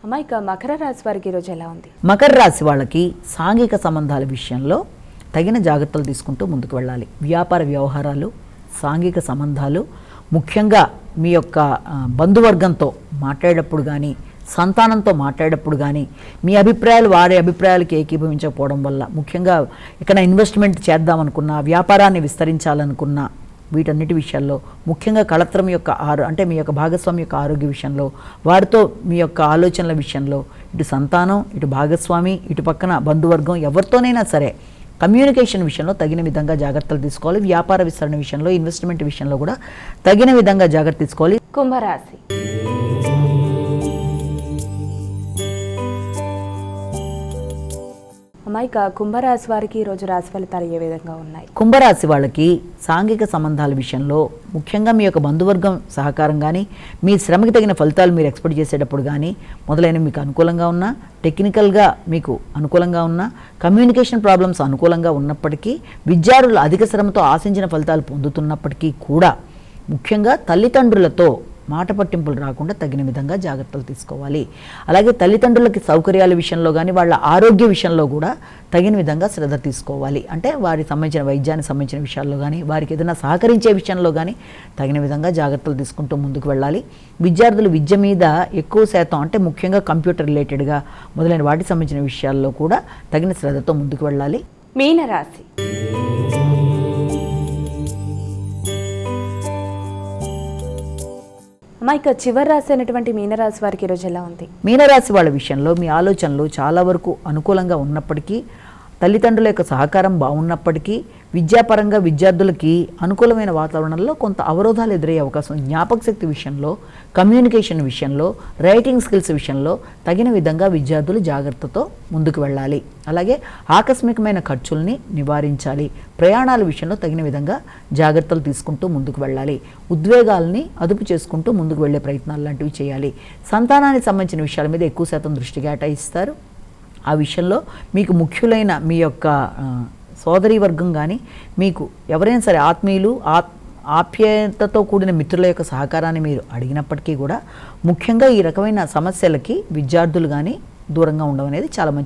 అమ్మ, ఇక మకర రాశి వారికి ఈరోజు ఎలా ఉంది? మకర రాశి వాళ్ళకి సాంఘిక సంబంధాల విషయంలో తగిన జాగ్రత్తలు తీసుకుంటూ ముందుకు వెళ్ళాలి. వ్యాపార వ్యవహారాలు, సాంఘిక సంబంధాలు, ముఖ్యంగా మీ యొక్క బంధువర్గంతో మాట్లాడేటప్పుడు కానీ, సంతానంతో మాట్లాడేటప్పుడు కానీ మీ అభిప్రాయాలు వారి అభిప్రాయాలకి ఏకీభవించకపోవడం వల్ల, ముఖ్యంగా ఇక్కడ ఇన్వెస్ట్మెంట్ చేద్దామనుకున్నా, వ్యాపారాన్ని విస్తరించాలనుకున్నా, వీటన్నిటి విషయాల్లో, ముఖ్యంగా కళత్రం యొక్క అంటే మీ యొక్క భాగస్వామి యొక్క ఆరోగ్య విషయంలో, వారితో మీ యొక్క ఆలోచనల విషయంలో, ఇటు సంతానం, ఇటు భాగస్వామి, ఇటు పక్కన బంధువర్గం, ఎవరితోనైనా సరే కమ్యూనికేషన్ విషయంలో తగిన విధంగా జాగ్రత్తలు తీసుకోవాలి. వ్యాపార విస్తరణ విషయంలో, ఇన్వెస్ట్మెంట్ విషయంలో కూడా తగిన విధంగా జాగ్రత్త తీసుకోవాలి. కుంభరాశి. ఇక కుంభరాశి వారికి ఈరోజు రాశి ఫలితాలు ఏ విధంగా ఉన్నాయి? కుంభరాశి వాళ్ళకి సాంఘిక సంబంధాల విషయంలో, ముఖ్యంగా మీ యొక్క బంధువర్గం సహకారం కానీ, మీ శ్రమకి తగిన ఫలితాలు మీరు ఎక్స్పెక్ట్ చేసేటప్పుడు కానీ మొదలైన మీకు అనుకూలంగా ఉన్నా, టెక్నికల్గా మీకు అనుకూలంగా ఉన్నా, కమ్యూనికేషన్ ప్రాబ్లమ్స్ అనుకూలంగా ఉన్నప్పటికీ, విద్యార్థులు అధిక శ్రమతో ఆశించిన ఫలితాలు పొందుతున్నప్పటికీ కూడా, ముఖ్యంగా తల్లిదండ్రులతో మాట పట్టింపులు రాకుండా తగిన విధంగా జాగ్రత్తలు తీసుకోవాలి. అలాగే తల్లిదండ్రులకి సౌకర్యాల విషయంలో కానీ, వాళ్ళ ఆరోగ్య విషయంలో కూడా తగిన విధంగా శ్రద్ధ తీసుకోవాలి. అంటే వారికి సంబంధించిన వైద్యానికి సంబంధించిన విషయాల్లో కానీ, వారికి ఏదైనా సహకరించే విషయంలో కానీ తగిన విధంగా జాగ్రత్తలు తీసుకుంటూ ముందుకు వెళ్ళాలి. విద్యార్థులు విద్య మీద ఎక్కువ శాతం, అంటే ముఖ్యంగా కంప్యూటర్ రిలేటెడ్గా మొదలైన వాటికి సంబంధించిన విషయాల్లో కూడా తగిన శ్రద్ధతో ముందుకు వెళ్ళాలి. మీనరాశి. ఇక చివరి రాశి అయినటువంటి మీనరాశి వారికి ఈరోజు ఎలా ఉంది? మీనరాశి వాళ్ళ విషయంలో మీ ఆలోచనలు చాలా వరకు అనుకూలంగా ఉన్నప్పటికీ, తల్లిదండ్రుల యొక్క సహకారం బాగున్నప్పటికీ, విద్యాపరంగా విద్యార్థులకి అనుకూలమైన వాతావరణంలో కొంత అవరోధాలు ఎదురయ్యే అవకాశం. జ్ఞాపక శక్తి విషయంలో, కమ్యూనికేషన్ విషయంలో, రైటింగ్ స్కిల్స్ విషయంలో తగిన విధంగా విద్యార్థులు జాగ్రత్తతో ముందుకు వెళ్ళాలి. అలాగే ఆకస్మికమైన ఖర్చుల్ని నివారించాలి. ప్రయాణాల విషయంలో తగిన విధంగా జాగ్రత్తలు తీసుకుంటూ ముందుకు వెళ్ళాలి. ఉద్వేగాల్ని అదుపు చేసుకుంటూ ముందుకు వెళ్ళే ప్రయత్నాలు లాంటివి చేయాలి. సంతానానికి సంబంధించిన విషయాల మీద ఎక్కువ శాతం దృష్టి కేటాయిస్తారు. ఆ విషయంలో మీకు ముఖ్యులైన మీ యొక్క సోదరీ వర్గం కానీ, మీకు ఎవరైనా సరే ఆత్మీయులు, ఆప్యాయతతో కూడిన మిత్రుల యొక్క సహకారాన్ని మీరు అడిగినప్పటికీ కూడా, ముఖ్యంగా ఈ రకమైన సమస్యలకి విద్యార్థులు కానీ దూరంగా ఉండడం అనేది చాలా మంచిది.